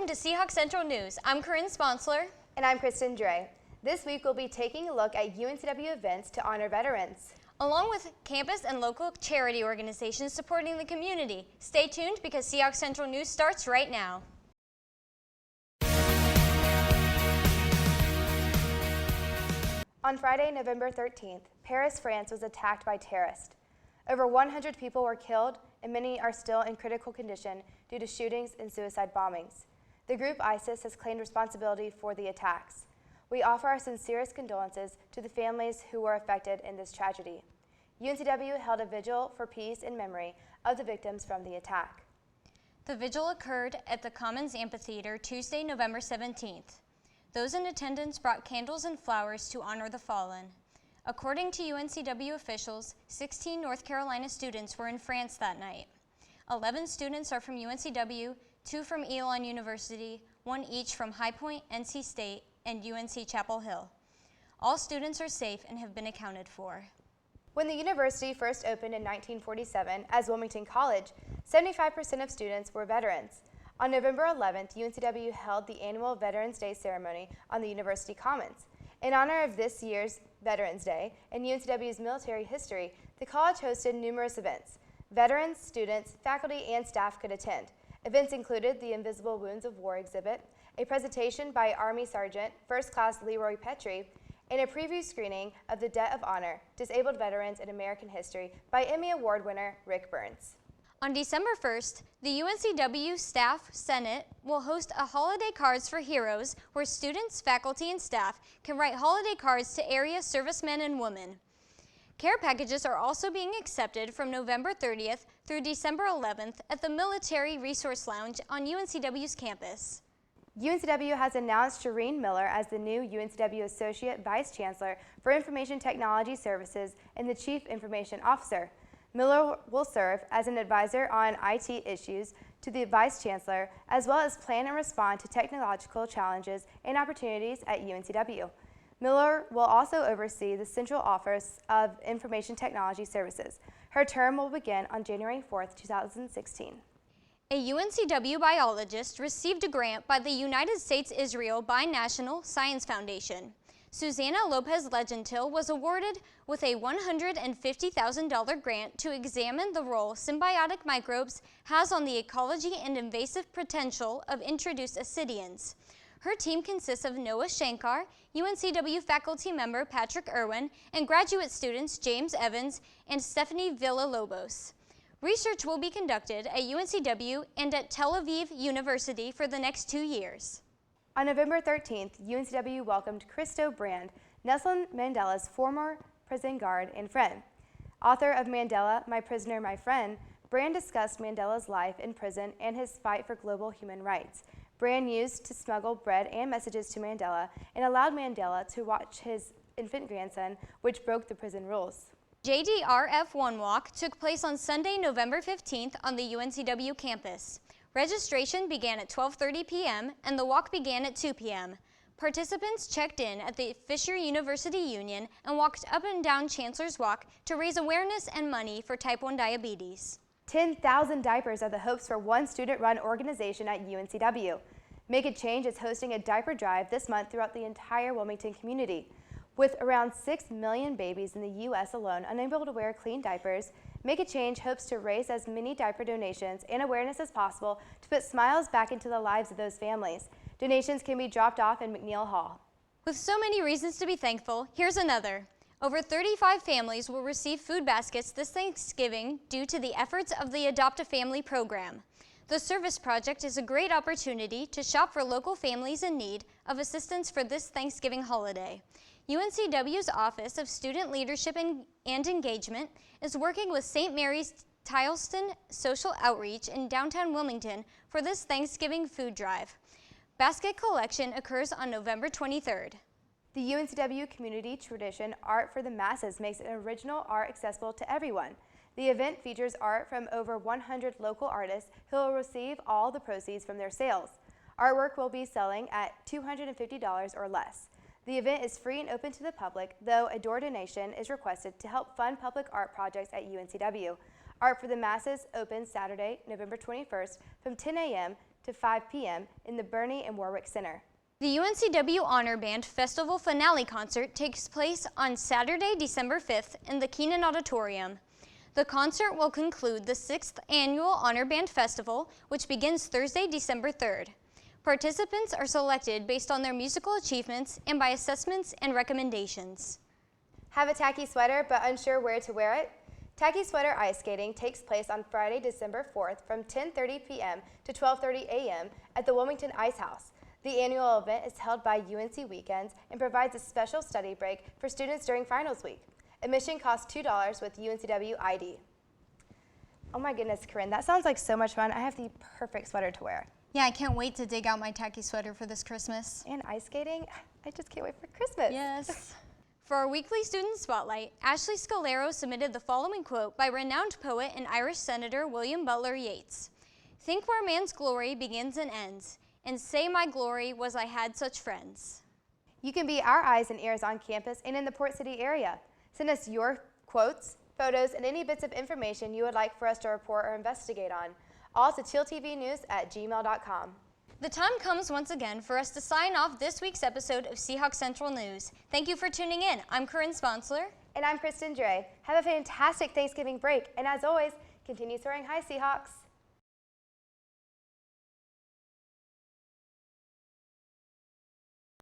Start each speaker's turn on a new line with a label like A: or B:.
A: to Seahawk Central News. I'm Corin Sponsler.
B: And I'm Kristen Dray. This week we'll be taking a look at UNCW events to honor veterans,
A: along with campus and local charity organizations supporting the community. Stay tuned because Seahawk Central News starts right now.
B: On Friday, November 13th, Paris, France was attacked by terrorists. Over 100 people were killed and many are still in critical condition due to shootings and suicide bombings. The group ISIS has claimed responsibility for the attacks. We offer our sincerest condolences to the families who were affected in this tragedy. UNCW held a vigil for peace in memory of the victims from the attack.
A: The vigil occurred at the Commons Amphitheater Tuesday, November 17th. Those in attendance brought candles and flowers to honor the fallen. According to UNCW officials, 16 North Carolina students were in France that night. 11 students are from UNCW, 2 from Elon University, 1 each from High Point, NC State, and UNC Chapel Hill. All students are safe and have been accounted for.
B: When the university first opened in 1947 as Wilmington College, 75% of students were veterans. On November 11th, UNCW held the annual Veterans Day ceremony on the University Commons. In honor of this year's Veterans Day and UNCW's military history, the college hosted numerous events. Veterans, students, faculty, and staff could attend. Events included the Invisible Wounds of War exhibit, a presentation by Army Sergeant First Class Leroy Petrie, and a preview screening of The Debt of Honor, Disabled Veterans in American History by Emmy Award winner Rick Burns.
A: On December 1st, the UNCW Staff Senate will host a Holiday Cards for Heroes where students, faculty, and staff can write holiday cards to area servicemen and women. Care packages are also being accepted from November 30th through December 11th at the Military Resource Lounge on UNCW's campus.
B: UNCW has announced Shireen Miller as the new UNCW Associate Vice Chancellor for Information Technology Services and the Chief Information Officer. Miller will serve as an advisor on IT issues to the Vice Chancellor, as well as plan and respond to technological challenges and opportunities at UNCW. Miller will also oversee the Central Office of Information Technology Services. Her term will begin on January 4th, 2016.
A: A UNCW biologist received a grant by the United States-Israel Binational Science Foundation. Susanna Lopez-Legentil was awarded with a $150,000 grant to examine the role symbiotic microbes has on the ecology and invasive potential of introduced ascidians. Her team consists of Noah Shankar, UNCW faculty member Patrick Irwin, and graduate students James Evans and Stephanie Villalobos. Research will be conducted at UNCW and at Tel Aviv University for the next 2 years.
B: On November 13th, UNCW welcomed Christo Brand, Nelson Mandela's former prison guard and friend. Author of Mandela, My Prisoner, My Friend, Brand discussed Mandela's life in prison and his fight for global human rights. Brand used to smuggle bread and messages to Mandela and allowed Mandela to watch his infant grandson, which broke the prison rules.
A: JDRF One Walk took place on Sunday, November 15th on the UNCW campus. Registration began at 12:30 p.m. and the walk began at 2 p.m. Participants checked in at the Fisher University Union and walked up and down Chancellor's Walk to raise awareness and money for type 1 diabetes.
B: 10,000 diapers are the hopes for one student-run organization at UNCW. Make a Change is hosting a diaper drive this month throughout the entire Wilmington community. With around 6 million babies in the U.S. alone unable to wear clean diapers, Make a Change hopes to raise as many diaper donations and awareness as possible to put smiles back into the lives of those families. Donations can be dropped off in McNeil Hall.
A: With so many reasons to be thankful, here's another. Over 35 families will receive food baskets this Thanksgiving due to the efforts of the Adopt a Family program. The Service Project is a great opportunity to shop for local families in need of assistance for this Thanksgiving holiday. UNCW's Office of Student Leadership and Engagement is working with St. Mary's Tileston Social Outreach in downtown Wilmington for this Thanksgiving food drive. Basket collection occurs on November 23rd.
B: The UNCW community tradition Art for the Masses makes an original art accessible to everyone. The event features art from over 100 local artists who will receive all the proceeds from their sales. Artwork will be selling at $250 or less. The event is free and open to the public, though a door donation is requested to help fund public art projects at UNCW. Art for the Masses opens Saturday, November 21st from 10 a.m. to 5 p.m. in the Bernie and Warwick Center.
A: The UNCW Honor Band Festival Finale Concert takes place on Saturday, December 5th in the Keenan Auditorium. The concert will conclude the 6th Annual Honor Band Festival, which begins Thursday, December 3rd. Participants are selected based on their musical achievements and by assessments and recommendations.
B: Have a tacky sweater but unsure where to wear it? Tacky Sweater Ice Skating takes place on Friday, December 4th from 10:30 p.m. to 12:30 a.m. at the Wilmington Ice House. The annual event is held by UNC Weekends and provides a special study break for students during finals week. Admission costs $2 with UNCW ID. Oh my goodness, Corinne, that sounds like so much fun. I have the perfect sweater to wear.
A: Yeah, I can't wait to dig out my tacky sweater for this Christmas.
B: And ice skating, I just can't wait for Christmas.
A: Yes. For our weekly Student Spotlight, Ashley Scalero submitted the following quote by renowned poet and Irish Senator William Butler Yeats. "Think where man's glory begins and ends, and say my glory was I had such friends."
B: You can be our eyes and ears on campus and in the Port City area. Send us your quotes, photos, and any bits of information you would like for us to report or investigate on. All to TealTVnews@gmail.com.
A: The time comes once again for us to sign off this week's episode of Seahawk Central News. Thank you for tuning in. I'm Corin Sponsler.
B: And I'm Kristen Dray. Have a fantastic Thanksgiving break, and as always, continue soaring high, Seahawks.